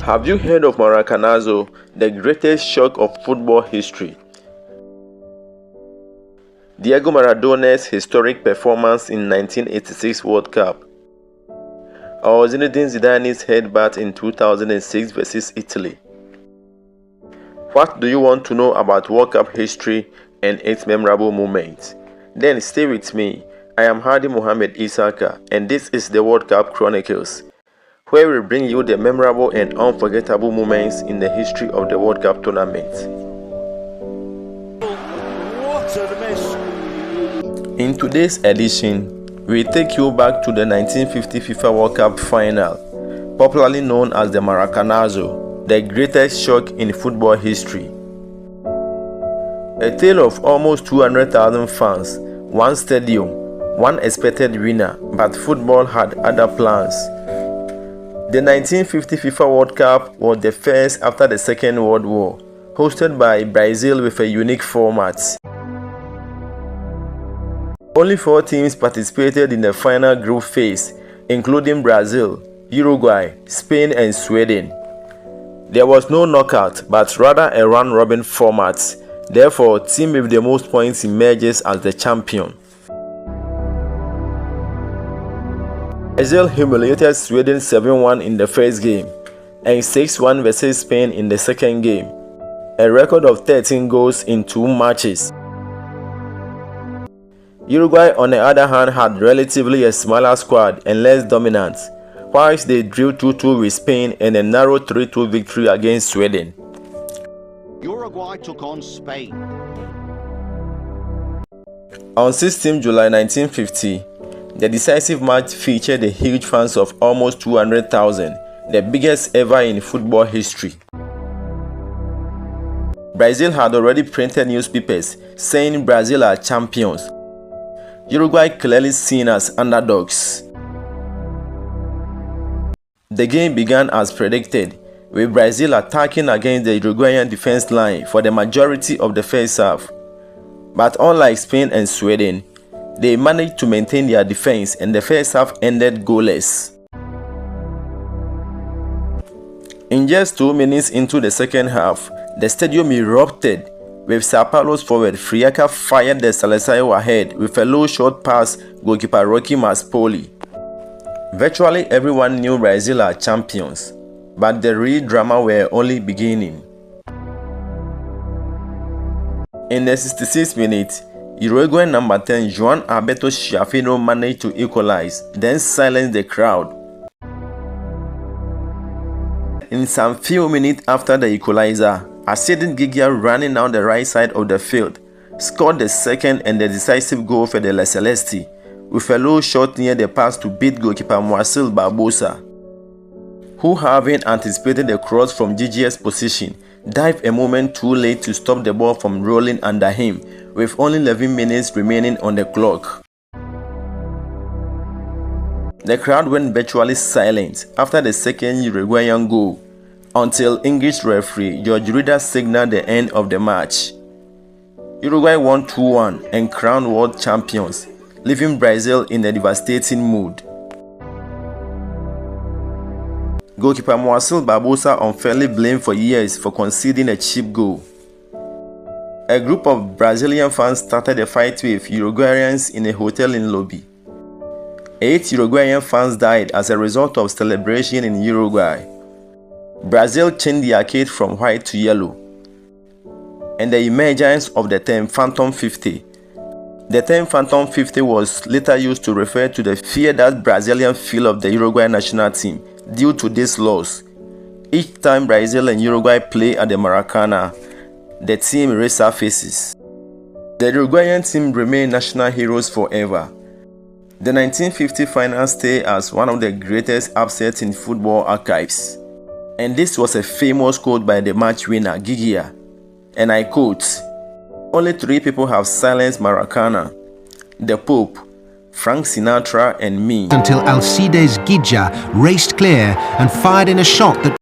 Have you heard of Maracanazo, the greatest shock of football history? Diego Maradona's historic performance in 1986 World Cup, or Zinedine Zidane's headbutt in 2006 versus Italy. What do you want to know about World Cup history and its memorable moments? Then stay with me. I am Hadi Mohamed Isaka, and this is the World Cup Chronicles, where we bring you the memorable and unforgettable moments in the history of the World Cup tournament. What a miss! In today's edition, we take you back to the 1950 FIFA World Cup final, popularly known as the Maracanazo, the greatest shock in football history. A tale of almost 200,000 fans, one stadium, one expected winner, but football had other plans. The 1950 FIFA World Cup was the first after the Second World War, hosted by Brazil with a unique format. Only 4 teams participated in the final group phase, including Brazil, Uruguay, Spain and Sweden. There was no knockout, but rather a round-robin format. Therefore, team with the most points emerges as the champion. Brazil humiliated Sweden 7-1 in the first game and 6-1 versus Spain in the second game, a record of 13 goals in 2 matches. Uruguay, on the other hand, had relatively a smaller squad and less dominant, whilst they drew 2-2 with Spain and a narrow 3-2 victory against Sweden. Uruguay took on Spain. On 16 July 1950, the decisive match featured the huge fans of almost 200,000, the biggest ever in football history. Brazil had already printed newspapers saying Brazil are champions. Uruguay clearly seen as underdogs. The game began as predicted, with Brazil attacking against the Uruguayan defense line for the majority of the first half. But unlike Spain and Sweden, they managed to maintain their defense and the first half ended goalless. In just 2 minutes into the second half, the stadium erupted, with Sao Paulo's forward Friaca fired the Salazar ahead with a low short pass goalkeeper Rocky Maspoli. Virtually everyone knew Brazil are champions, but the real drama were only beginning. In the 66th minute, Uruguayan number 10 João Alberto Schiaffino managed to equalize, then silence the crowd. In some few minutes after the equalizer, Ascending Giggia, running down the right side of the field, scored the second and the decisive goal for the La Celeste, with a low shot near the pass to beat goalkeeper Marcel Barbosa, who, having anticipated the cross from Gigia's position, dived a moment too late to stop the ball from rolling under him, with only 11 minutes remaining on the clock. The crowd went virtually silent after the second Uruguayan goal, until English referee George Reader signaled the end of the match. Uruguay won 2-1 and crowned world champions, leaving Brazil in a devastating mood. Goalkeeper Marcel Barbosa unfairly blamed for years for conceding a cheap goal. A group of Brazilian fans started a fight with Uruguayans in a hotel in lobby. 8 Uruguayan fans died as a result of celebration in Uruguay. Brazil changed the arcade from white to yellow, and the emergence of the term Phantom 50. The term Phantom 50 was later used to refer to the fear that Brazilians feel of the Uruguay national team due to this loss. Each time Brazil and Uruguay play at the Maracana, the team resurfaces. The Uruguayan team remain national heroes forever. The 1950 final stays as one of the greatest upsets in football archives. And this was a famous quote by the match winner, Giggia. And I quote, "Only 3 people have silenced Maracana: the Pope, Frank Sinatra and me." Until Alcides Giggia raced clear and fired in a shot that